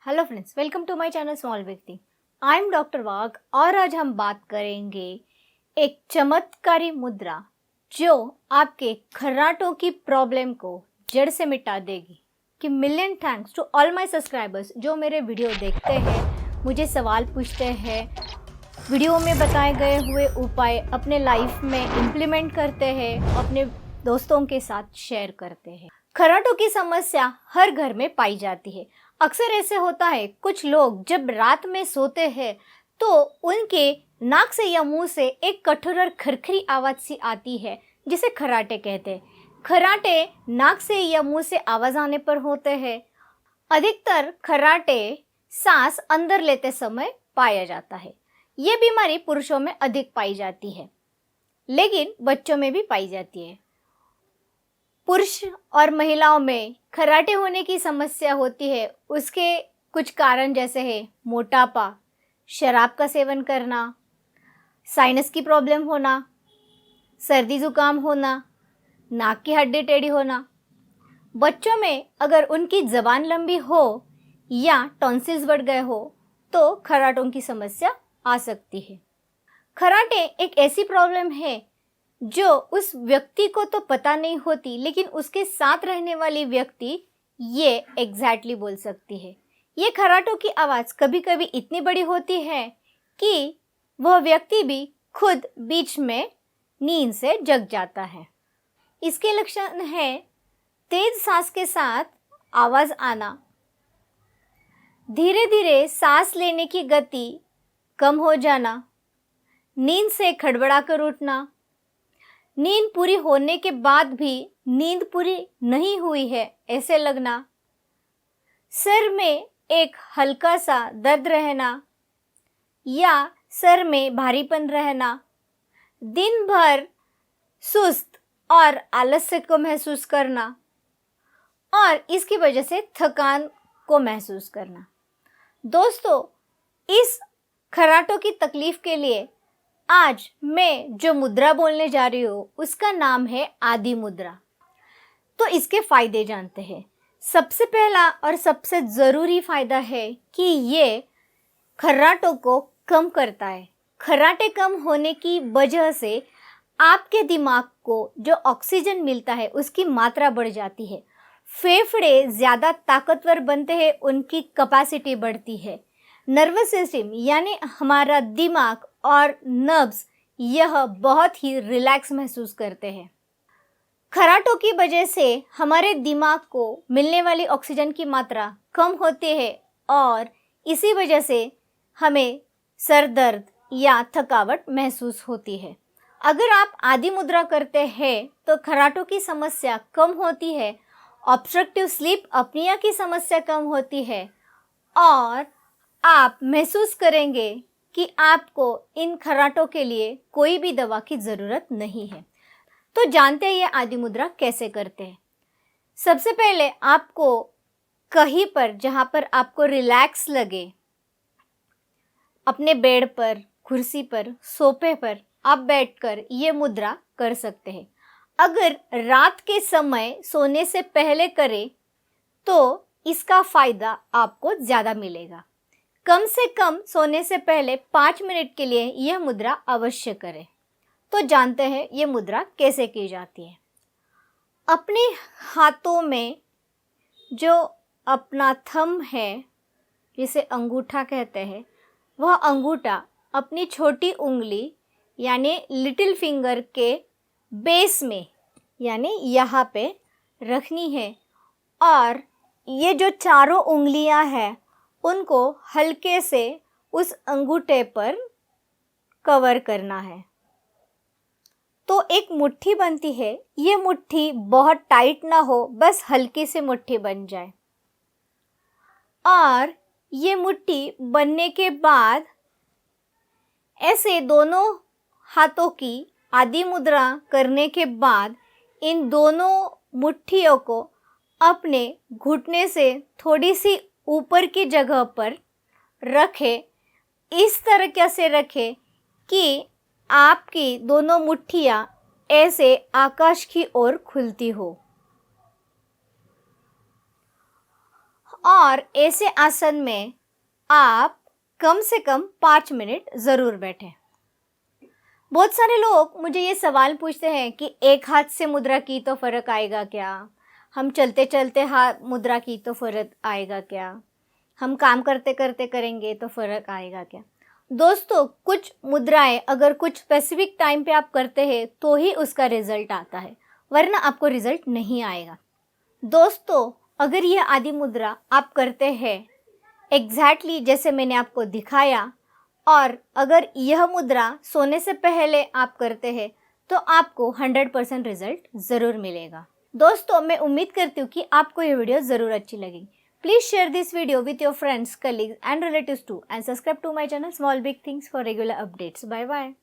Hello friends, welcome to my channel small व्यक्ति। I M doctor वाघ और आज हम बात करेंगे एक चमत्कारी मुद्रा जो आपके खर्राटों की प्रॉब्लम को जड़ से मिटा देगी। कि million thanks to all my subscribers जो मेरे वीडियो देखते हैं, मुझे सवाल पूछते हैं, वीडियो में बताए गए हुए उपाय अपने लाइफ में इम्प्लीमेंट करते हैं, अपने दोस्तों के साथ शेयर करते हैं। खर्राटों की समस्या हर घर में पाई जाती है। अक्सर ऐसे होता है, कुछ लोग जब रात में सोते हैं तो उनके नाक से या मुंह से एक कठोर और खरखरी आवाज़ सी आती है जिसे खर्राटे कहते हैं। खर्राटे नाक से या मुंह से आवाज़ आने पर होते हैं। अधिकतर खर्राटे सांस अंदर लेते समय पाया जाता है। ये बीमारी पुरुषों में अधिक पाई जाती है, लेकिन बच्चों में भी पाई जाती है। पुरुष और महिलाओं में खर्राटे होने की समस्या होती है। उसके कुछ कारण जैसे है मोटापा, शराब का सेवन करना, साइनस की प्रॉब्लम होना, सर्दी जुकाम होना, नाक की हड्डी टेढ़ी होना। बच्चों में अगर उनकी ज़बान लंबी हो या टॉन्सिल्स बढ़ गए हो तो खर्राटों की समस्या आ सकती है। खर्राटे एक ऐसी प्रॉब्लम है जो उस व्यक्ति को तो पता नहीं होती, लेकिन उसके साथ रहने वाली व्यक्ति ये एग्जैक्टली बोल सकती है। ये खर्राटों की आवाज़ कभी कभी इतनी बड़ी होती है कि वह व्यक्ति भी खुद बीच में नींद से जग जाता है। इसके लक्षण है तेज सांस के साथ आवाज़ आना, धीरे धीरे सांस लेने की गति कम हो जाना, नींद से खड़बड़ा कर उठना, नींद पूरी होने के बाद भी नींद पूरी नहीं हुई है ऐसे लगना, सर में एक हल्का सा दर्द रहना या सर में भारीपन रहना, दिन भर सुस्त और आलस्य को महसूस करना और इसकी वजह से थकान को महसूस करना। दोस्तों, इस खर्राटों की तकलीफ के लिए आज मैं जो मुद्रा बोलने जा रही हूँ उसका नाम है आदि मुद्रा। तो इसके फायदे जानते हैं। सबसे पहला और सबसे ज़रूरी फ़ायदा है कि ये खर्राटों को कम करता है। खर्राटे कम होने की वजह से आपके दिमाग को जो ऑक्सीजन मिलता है उसकी मात्रा बढ़ जाती है, फेफड़े ज़्यादा ताकतवर बनते हैं, उनकी कैपेसिटी बढ़ती है, नर्वस सिस्टम यानी हमारा दिमाग और नर्व्स यह बहुत ही रिलैक्स महसूस करते हैं। खर्राटों की वजह से हमारे दिमाग को मिलने वाली ऑक्सीजन की मात्रा कम होती है और इसी वजह से हमें सर दर्द या थकावट महसूस होती है। अगर आप आदि मुद्रा करते हैं तो खर्राटों की समस्या कम होती है, ऑब्स्ट्रक्टिव स्लीप अपनिया की समस्या कम होती है और आप महसूस करेंगे कि आपको इन खर्राटों के लिए कोई भी दवा की ज़रूरत नहीं है। तो जानते हैं ये आदि मुद्रा कैसे करते हैं। सबसे पहले आपको कहीं पर जहाँ पर आपको रिलैक्स लगे, अपने बेड पर, कुर्सी पर, सोफे पर आप बैठकर ये मुद्रा कर सकते हैं। अगर रात के समय सोने से पहले करें तो इसका फ़ायदा आपको ज़्यादा मिलेगा। कम से कम सोने से पहले 5 मिनट के लिए यह मुद्रा अवश्य करें। तो जानते हैं ये मुद्रा कैसे की जाती है। अपने हाथों में जो अपना थंब है, जिसे अंगूठा कहते हैं, वह अंगूठा अपनी छोटी उंगली यानी लिटिल फिंगर के बेस में यानी यहाँ पे रखनी है और ये जो चारों उंगलियां हैं उनको हल्के से उस अंगूठे पर कवर करना है। तो एक मुट्ठी बनती है। ये मुट्ठी बहुत टाइट ना हो, बस हल्की से मुट्ठी बन जाए और ये मुट्ठी बनने के बाद ऐसे दोनों हाथों की आदि मुद्रा करने के बाद इन दोनों मुट्ठियों को अपने घुटने से थोड़ी सी ऊपर की जगह पर रखें। इस तरीके से रखें कि आपकी दोनों मुट्ठियाँ ऐसे आकाश की ओर खुलती हो और ऐसे आसन में आप कम से कम 5 मिनट ज़रूर बैठें। बहुत सारे लोग मुझे ये सवाल पूछते हैं कि एक हाथ से मुद्रा की तो फ़र्क आएगा क्या? हम चलते चलते हाथ मुद्रा की तो फ़र्क आएगा क्या? हम काम करते करते करेंगे तो फ़र्क आएगा क्या? दोस्तों, कुछ मुद्राएं अगर कुछ स्पेसिफिक टाइम पे आप करते हैं तो ही उसका रिजल्ट आता है, वरना आपको रिजल्ट नहीं आएगा। दोस्तों, अगर यह आदि मुद्रा आप करते हैं एग्जैक्टली जैसे मैंने आपको दिखाया, और अगर यह मुद्रा सोने से पहले आप करते हैं तो आपको 100% रिजल्ट ज़रूर मिलेगा। दोस्तों, मैं उम्मीद करती हूँ कि आपको ये वीडियो ज़रूर अच्छी लगेगी। Please share this video with your friends, colleagues and relatives too, and subscribe to my channel Small Big Things for regular updates. Bye bye.